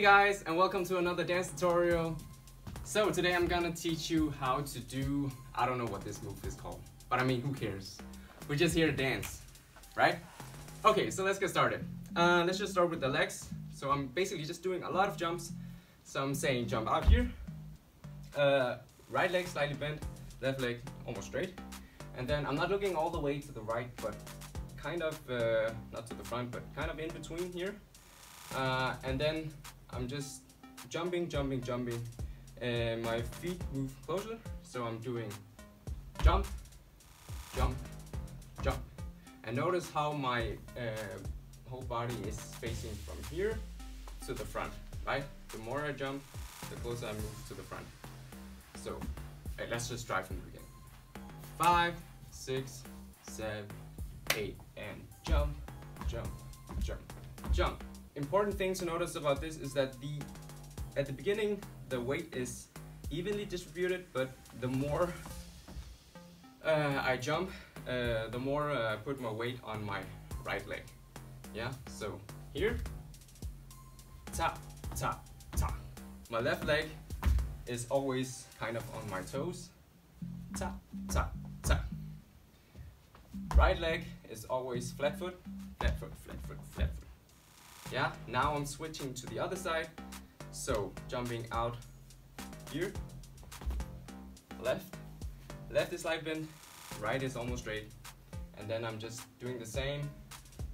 guys, and welcome to another dance tutorial. So today I'm gonna teach you how to do, I don't know what this move is called, but I mean, who cares? We're just here to dance, right? Okay, so let's get started. Let's just start with the legs. So I'm basically just doing a lot of jumps. So I'm saying jump out here, right leg slightly bent, left leg almost straight. And then I'm not looking all the way to the right, but kind of, not to the front, but kind of in between here. And then I'm just jumping, and my feet move closer. So I'm doing jump, jump, jump. And notice how my whole body is facing from here to the front, right? The more I jump, the closer I move to the front. So let's just try from the beginning. 5, 6, 7, 8, and jump, jump, jump, jump. Important thing to notice about this is that at the beginning the weight is evenly distributed, but the more I jump, the more I put my weight on my right leg. Yeah, so here, tap, tap, tap. My left leg is always kind of on my toes. Tap, tap, tap. Right leg is always flat foot, flat foot, flat foot, flat foot. Yeah, now I'm switching to the other side. So jumping out here, left is slight bend, right is almost straight. And then I'm just doing the same,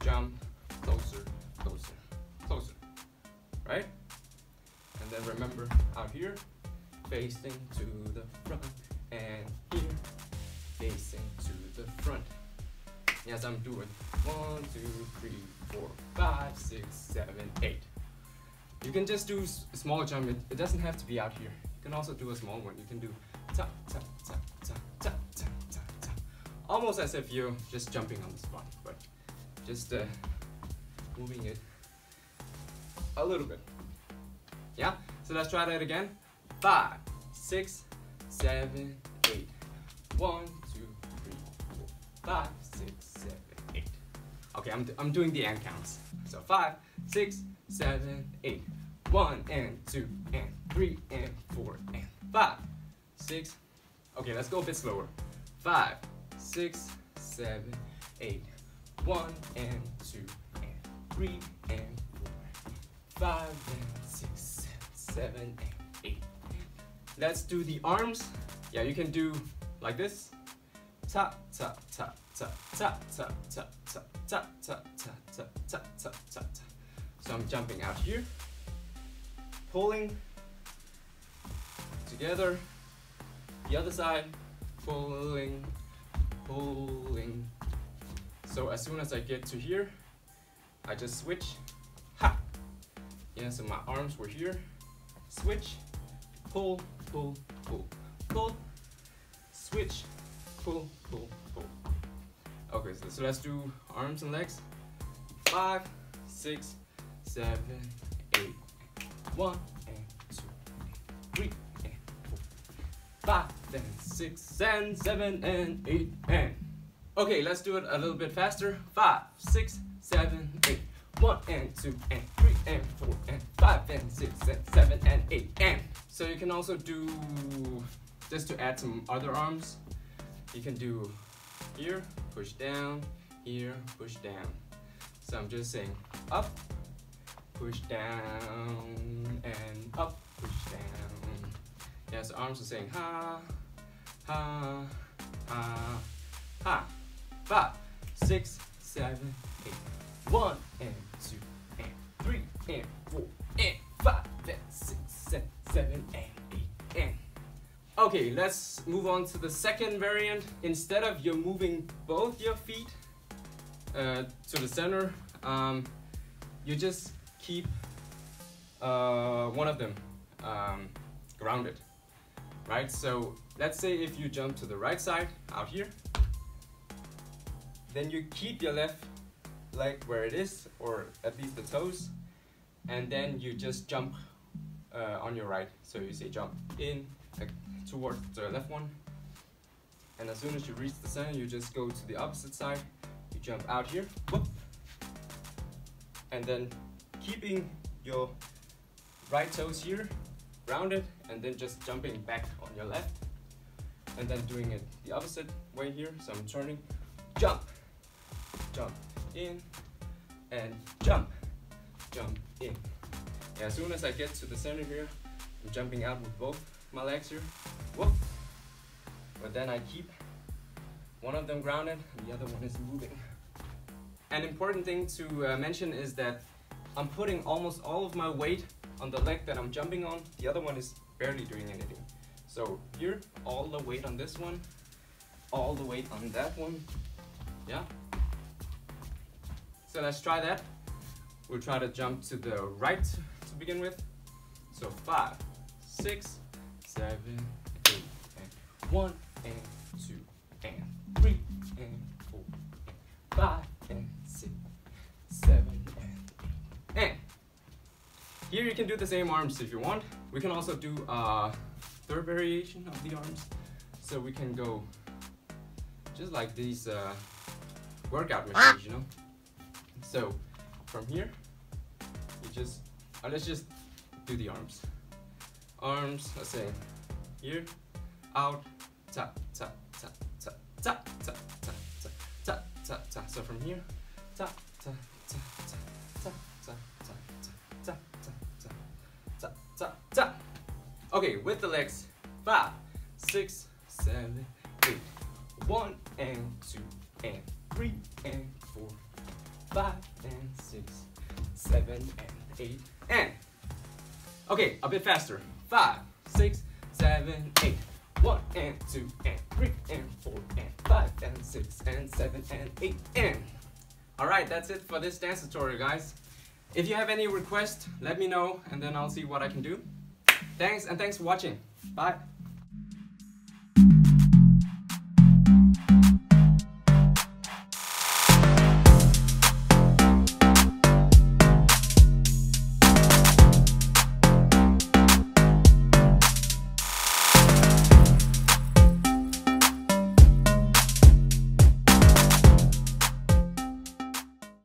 jump, closer, closer, closer, right? And then remember out here, facing to the front, and here, facing to the front. Yes, I'm doing 1, 2, 3, 4, 5, 6, 7, 8. You can just do a small jump. It doesn't have to be out here. You can also do a small one. You can do tap, tap, tap, tap, tap, tap, tap, tap. Almost as if you're just jumping on the spot, but just moving it a little bit. Yeah, so let's try that again. 5, 6, 7, 8. 1, 2, 3, 4, 5, 6, 7, 8. Okay, I'm doing the and counts. So 5, 6, 7, 8. 1 and 2 and 3 and 4 and 5, 6. Okay, let's go a bit slower. 5, 6, 7, 8. 1 and 2 and 3 and 4, 5 and 6, 7 and 8. Let's do the arms. Yeah, you can do like this. Tap, tap, tap, tap, tap, tap, tap, tap, tap, tap, tap, tap, tap, tap, tap. So I'm jumping out here, pulling together, the other side, pulling, pulling. So as soon as I get to here, I just switch, ha! Yeah, so my arms were here, switch, pull, pull, pull, pull, switch, pull, pull, pull. Okay, so let's do arms and legs. 5, 6, 7, 8. 1 and 2 and 3 and 4, 5 and 6 and 7 and 8 and. Okay, let's do it a little bit faster. 5, 6, 7, 8. 1 and 2 and 3 and 4 and 5 and 6 and 7 and 8 and. So you can also do, just to add some other arms, you can do here, push down, here, push down. So I'm just saying up, push down, and up, push down. Yeah, so arms are saying ha, ha, ha, ha. 5, 6, 7, 8. 1 and 2 and 3 and 4 and 5 and 6 and 7 and 8 and. Okay, let's move on to the second variant. Instead of you moving both your feet to the center, you just keep one of them grounded, right? So let's say if you jump to the right side out here, then you keep your left leg where it is, or at least the toes, and then you just jump on your right. So you say jump in, towards the left one, and as soon as you reach the center, you just go to the opposite side. You jump out here, whoop, and then keeping your right toes here, rounded, and then just jumping back on your left, and then doing it the opposite way here. So I'm turning, jump, jump in, and jump, jump in. And as soon as I get to the center here, I'm jumping out with both my legs here, whoop. But then I keep one of them grounded and the other one is moving. An important thing to mention is that I'm putting almost all of my weight on the leg that I'm jumping on. The other one is barely doing anything. So here, all the weight on this one, all the weight on that one. Yeah. So let's try that. We'll try to jump to the right to begin with. So 5, 6, 7, 8, and 1, and 2, and 3, and 4, and 5, and 6, 7, and 8, and here you can do the same arms if you want. We can also do a third variation of the arms. So we can go just like these workout machines, you know. So from here, you just let's just do the arms. Arms, let's say here, out, tap, tap, tap, tap, tap, tap, tap, tap, tap, tap, tap. So from here, tap, tap, tap, tap, tap, tap, tap, tap, tap, tap, tap, tap. Okay, with the legs, 5, 6, 7, 8. 1 and 2 and 3 and 4, 5 and 6, 7 and 8, and okay, a bit faster. 5, 6, 7, 8. 1 and 2 and 3 and 4 and 5 and 6 and 7 and 8 and alright, that's it for this dance tutorial, guys. If you have any requests, let me know and then I'll see what I can do. Thanks, and thanks for watching. Bye.